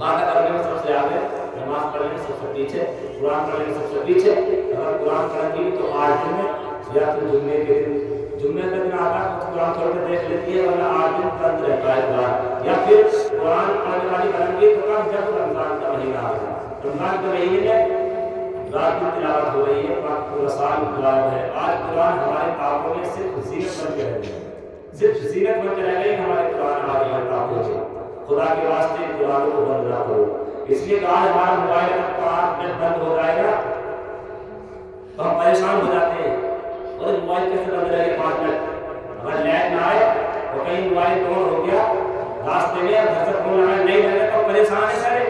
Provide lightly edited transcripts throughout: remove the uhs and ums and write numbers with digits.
عبادت کرنے میں سب سے آگے، نماز پڑھنے میں سب سے پیچھے، قرآن پڑھنے میں سب سے پیچھے۔ اگر قرآن پڑھیں گی تو 8 دن میں یا پھر جمعے کے دن، جمعے کا دن آتا ہے تو قرآن پڑھ کے دیکھ لیتی ہے، ورنہ 8 دن بند رہتا ہے قرآن۔ یا پھر قرآن پڑھنے والی بنیں گی تو کب؟ جب رمضان کا مہینہ آتا ہے، رمضان کے مہینے میں رات کی تلاوت ہو رہی ہے، پورا سال تلاوت ہے۔ آج قرآن ہمارے کتابوں میں صرف زینت بن کے رہ گئی، صرف زینت بن کے رہ گئی ہمارے قرآن آج ہمارے کتابوں میں۔ خدا کے واسطے قرآن کو بند نہ کرو۔ اس لیے کہ آج ہمارا موبائل اگر 5 منٹ بند ہو جائے گا تو ہم پریشان ہو جاتے ہیں، اور موبائل کیسے بند رہے گا 5 منٹ؟ اگر لائٹ نہ آئے تو کہیں موبائل آن ہو گیا راستے میں، گھر سے فون آیا نہیں لگا تو پریشان ہے سارے۔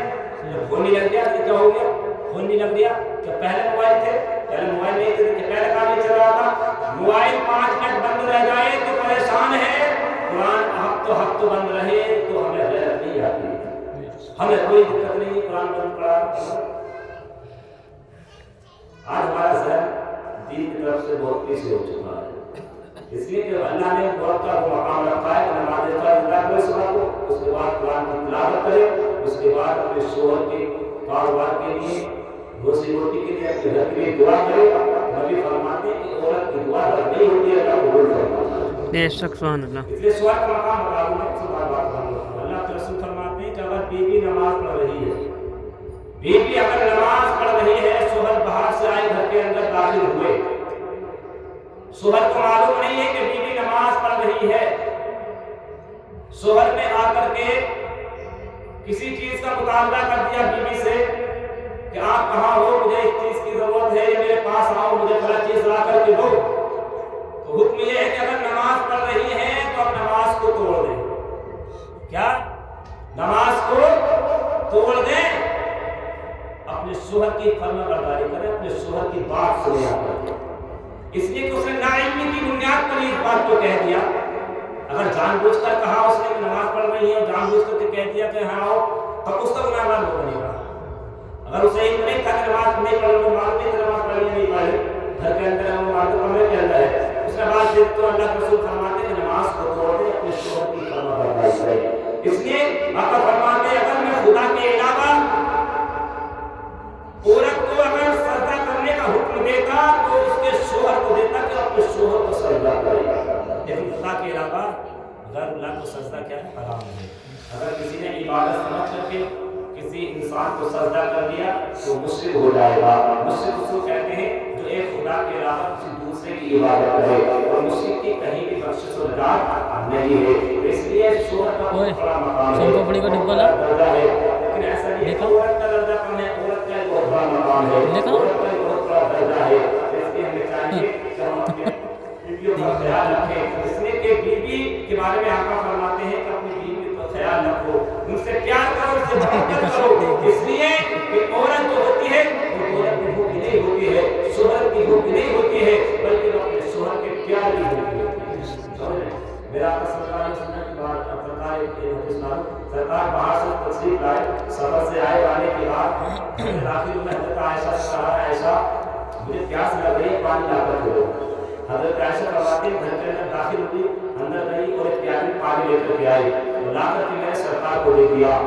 جب فون نہیں لگ گیا تو کیا ہو گیا؟ فون نہیں لگ گیا کہ پہلے موبائل تھے، پہلے موبائل نہیں تھے کہ پہلے کام نہیں چل رہا تھا۔ موبائل 5 منٹ بند رہ جائے تو پریشان ہے، قرآن حق تو بند رہے تو ہمیں غیرت نہیں آتی، ہمیں کوئی دقت نہیں قرآن بند پڑا۔ آج ہمارا ذہن دین کی طرف سے بہت پیچھے ہو چکا ہے، اس لیے کہ اللہ نے بہت کا مقام رکھا ہے کہ نماز ادا کرے صبح کو، اس کے بعد قرآن کی تلاوت کرے، اس کے بعد اپنے شوہر کے کاروبار کے لیے، روزی روٹی کے لیے، اپنے گھر کے لیے دعا کرے۔ نبی فرماتے ہیں کہ عورت کی دعا رد نہیں ہوتی ہے، اللہ قبول فرماتا ہے۔ بے شک سبحان اللہ۔ اس لیے شوہر کا مقام بتا دوں میں، اس بار بات کروں گا۔ اللہ کے رسول فرماتے ہیں کہ اگر بیوی نماز پڑھ رہی ہے، بیوی اگر نماز پڑھ رہی ہے، شوہر باہر سے آئے گھر کے اندر داخل ہوئے، شوہر کو معلوم نہیں ہے کہ بیوی نماز پڑھ رہی ہے، شوہر نے آ کر کے کسی چیز کا مطالبہ کر دیا بیوی سے کہ آپ کہاں ہو، مجھے اس چیز کی ضرورت ہے، یا میرے پاس آؤ، مجھے فلاں چیز لا کر کے دو، تو حکم یہ ہے کہ اگر نماز پڑھ رہی ہے تو اب نماز کو توڑ دیں۔ کیا؟ نماز کو توڑ دیں، اپنے شوہر کی فرما برداری کریں، اپنے شوہر کی بات سنے آ کر۔ اس لیے کہ اس نے ناعلمی کی بنیاد پر اس بات کو کہہ دیا۔ اگر جان بوجھ کر کہا اس نے کہ نماز پڑھ رہی ہے، جان بوجھ کر کہہ دیا کہ ہاں آؤ، تب اس کا گناہگار ہو بنے گا۔ اگر اسے علم نہیں تھا کہ نماز نہیں پڑھ رہی، معلوم نہیں نماز پڑھ رہی نہیں پڑھ رہی، گھر کے اندر ہے، وہ مرد کمرے کے اندر ہے، اس کے بعد پھر تو اللہ کے رسول فرماتے ہیں کہ نماز کو توڑ دے، اپنے شوہر کی فرما برداری کرے۔ اس لیے آقا فرماتے ہیں اگر میں خدا کے علاوہ عورت کو اگر سجدہ کرنے کا حکم دیتا تو اس کے شوہر کو دیتا کہ اپنے شوہر کو سجدہ کرے، لیکن خدا کے علاوہ غیر اللہ کو سجدہ کیا ہے؟ حرام ہے۔ اگر کسی نے عبادت سمجھ کر کے کسی انسان کو سجدہ کر دیا تو مشرک ہو جائے گا۔ مشرک اس کو کہتے ہیں جو ایک خدا کے علاوہ کسی دوسرے کی عبادت کرے، اور مشرک کی کہیں بھی بخشش و رحمت نہیں ہے۔ اس لیے شوہر کا بہت بڑا مقام ہے، درجہ ہے، لیکن ایسا نہیں ہے کہ عورت کا درجہ کم ہے، عورت کا بہت بڑا مقام ہے، عورت کا بہت بڑا درجہ ہے۔ اس لیے ہمیں چاہیے کہ ہم اپنے بیویوں کا خیال رکھیں، اس لیے کہ بیوی کے بارے میں آقا فرماتے ہیں کہ اپنی بیوی کا خیال رکھو، ان سے پیار کرو، ان سے محبت کرو، اس لیے کہ عورت جو ہوتی ہے وہ عورت کی بھوکی نہیں ہوتی ہے، شوہر کی بھوکی نہیں ہوتی ہے، بلکہ وہ اپنے شوہر کے پیار کی بھوکی ہوتی ہے۔ میرا آقا صلی اللہ علیہ وسلم کی بات سرکار باہر سے تشریف لائے، سفر سے آئے، آنے کے بعد داخل میں حضرت عائشہ سے کہا، عائشہ مجھے پیاس لگ رہی ہے، پانی لا کر دو۔ حضرت عائشہ فرماتی ہیں گھر کے اندر داخل ہوئی، اندر گئی اور ایک پیالی پانی لے کر کے آئی، لا کر کے میں نے سرکار کو دے دیا۔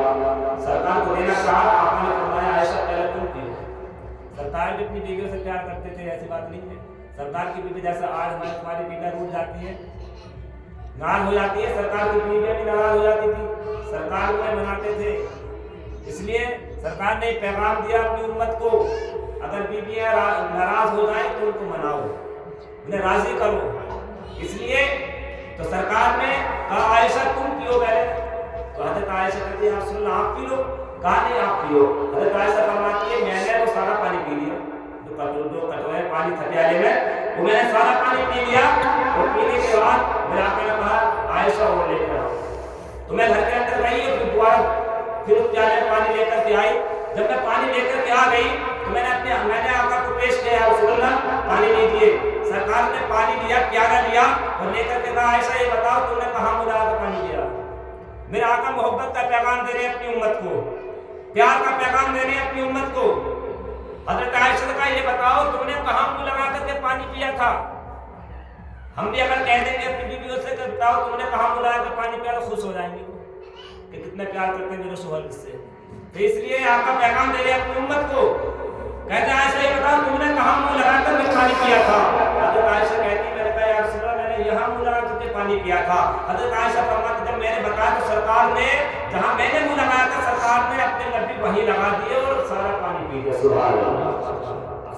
سرکار کو دینا چاہا، آپ نے فرمایا عائشہ پہلے تم پیو۔ سرکار بھی اپنی بیویوں سے پیار کرتے تھے، ایسی بات نہیں ہے۔ سرکار کی بیوی جیسا آج ہماری بیویاں روٹھ جاتی ہیں، ناراض ہو جاتی ہے، سرکار کی بیویاں بھی ناراض ہو جاتی تھی، سرکار انہیں مناتے تھے۔ اس لیے سرکار نے پیغام دیا اپنی امت کو، اگر بیویاں ناراض ہو جائیں تو ان کو مناؤ، انہیں راضی کرو۔ اس لیے تو سرکار نے کہا عائشہ تم پیو پہلے، تو حضرت عائشہ کہتی ہے آپ صلی اللہ آپ پی لو، کہا نہیں آپ پیو۔ حضرت عائشہ فرماتی ہے میں نے وہ سارا پانی پی لیا، جو کٹورے پانی تھے پیالے میں، وہ میں نے سارا پانی پی لیا، اور پینے کے بعد میرے آقا نے کہا عائشہ وہ لے کر آؤ۔ تو میں گھر کے اندر گئی اور پھر دوبارہ پھر اس پیالے میں پانی لے کر کے آئی۔ جب میں پانی لے کر کے آ گئی تو میں نے آقا کو پیش کیا، رسول اللہ پانی نہیں دیے۔ سرکار نے پانی لیا، پیالہ لیا اور لے کر کے کہا عائشہ یہ بتاؤ تم نے کہاں مجھے آ کر پانی دیا؟ میرے آقا محبت کا پیغام دے رہے ہیں اپنی امت کو، پیار کا پیغام دے رہے ہیں اپنی امت کو۔ حضرت عائشہ نے کہا یہ بتاؤ تم نے کہاں منہ لگا کر کے پانی پیا تھا؟ ہم بھی اگر کہہ دیں گے اپنی بیویوں سے کہ بتاؤ تم نے کہاں منہ لگا کر پانی پیا تو خوش ہو جائیں گے، کہ کتنا پیار کرتے ہیں میرے شوہر سے. تو اس لیے آپ کا پیغام دے رہے ہیں اپنی امت کو. کہتے ہیں عائشہ یہ بتاؤ تم نے کہاں منہ لگا کر میں پانی پیا تھا؟ حضرت عائشہ کہتی میں نے کہا یا رسول اللہ میں نے یہاں منہ لگا کر کے پانی پیا تھا. حضرت عائشہ فرماتی جب میں نے بتایا تو سرکار نے جہاں میں نے منہ لگایا تھا سرکار نے اپنے لبی وہیں لگا دیے اور سارا پانی پی گیا. سبحان اللہ.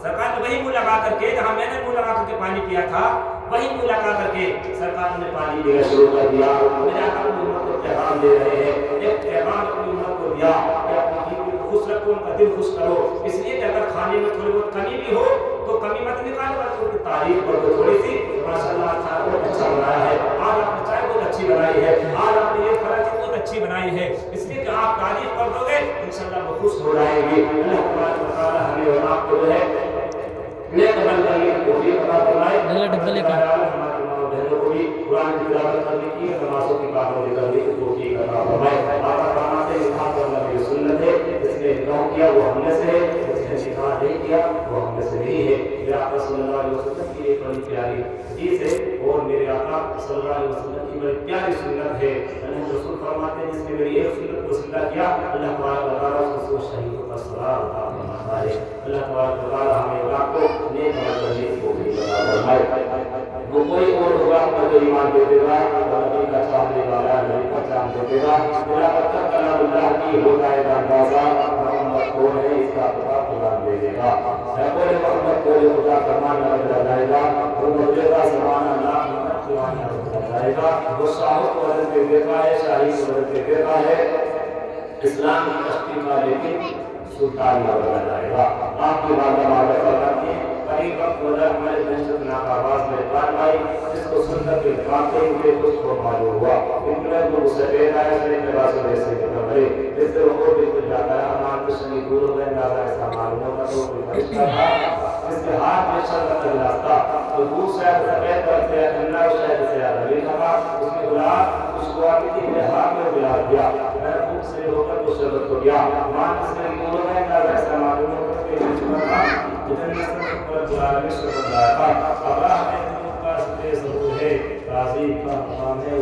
سرکار نے وہی منہ لگا کر کے جہاں میں نے منہ لگا کر کے پانی پیا تھا وہی منہ لگا کر کے سرکار نے پانی پینا شروع کر دیا. میرے آقا اپنی امت کو پیغام دے رہے ہیں. ایک پیغام اپنی امت کو دیا کہ اپنی بیوی کو خوش رکھو ان کا دل خوش کرو. اس لیے کہ اگر کھانے میں تھوڑی بہت کمی بھی ہو تو کمی مت نکالو بلکہ ان کی تعریف کرو تھوڑی سی. ماشاء اللہ کھانا بہت اچھا بنایا ہے آج آپ نے چائے بہت اچھی بنائی ہے آج آپ نے یہ فرائض بہت اچھی بنائی ہے. اس لیے کہ آپ تعریف کر دو گے انشاءاللہ وہ خوش ہو جائیں گے. اللہ تبارک و تعالی ہمیں اور آپ کو جو ہے نیک عمل کرنے کی توفیق عطا فرمائے. ہمارے ماں بہنوں کو بھی قرآن کی تلاوت کرنے کی نمازوں کی پابندی کرنے کی توفیق عطا فرمائے. آقا فرماتے ہیں نکاح کرنا میری سنت ہے. جس نے نکاح کیا وہ ہم میں سے ہے جس نے نکاح نہیں کیا وہ ہم میں سے نہیں ہے. میرے آقا صلی اللہ علیہ وسلم کی ایک بڑی پیاری حدیث ہے اور میرے آقا صلی اللہ علیہ وسلم کی بڑی پیاری سنت ہے. اللہ رسول فرماتے ہیں جس نے میری ایک سنت کو زندہ کیا اللہ تبارک و تعالیٰ اس کو شہیدوں کا ثواب عطا فرمائے. اللہ تبارک و تعالیٰ ہمیں آپ کو نیک عمل کرنے کی توفیق عطا فرمائے. وہ کوئی اور ہوگا جو ایمان دے دے گا اور نبی کا چاہنے والا نبی کا چاند دے دے گا. میرا بچہ کلام اللہ کی ہو جائے گا اندازہ محمد کون ہے اس کا پتہ قرآن دے دے گا. بولے محمد کو خدا فرمان نظر جائے گا وہ مجھے کا زمانہ نام محمد قرآن نظر جائے گا. وہ شاہد کو بدل کے دیکھا ہے شاہی کو بدل کے دیکھا ہے اسلام کی کشتی کا لیکن سلطان نظر جائے گا. آپ کی بات ہمارے فرماتی ہے قریب وقت وجہ ہمارے دہشت ناک آواز میں پان آئی جس کو سن کر کے باتیں ان کے کچھ کو معلوم ہوا. انقلاب کو اسے پیر آیا سر کے بعد سے ایسے کرے جس سے وہ بالکل جاتا ہے ہمارے دشمنی دور ہو گئے ناظر ایسا معلوم ہوتا تو کوئی فرشتہ تھا جس کے ہاتھ میں شرط کا گلاس تھا تو دور شاید سفید کرتے ہیں اللہ شاید سے عربی تھا اس نے گلاس اس کو آتی تھی میرے ہاتھ میں گلاس دیا میں خوب سے ہو کر اس شرط کو دیا مان اس نے دور ہو گئے ناظر ایسا معلوم ہوتا کہ یہ چکا تھا جتنے سب پر جلالہ شرط لایا تھا اللہ نے دنوں کا ستے ضرور ہے راضی کا مقام ہے.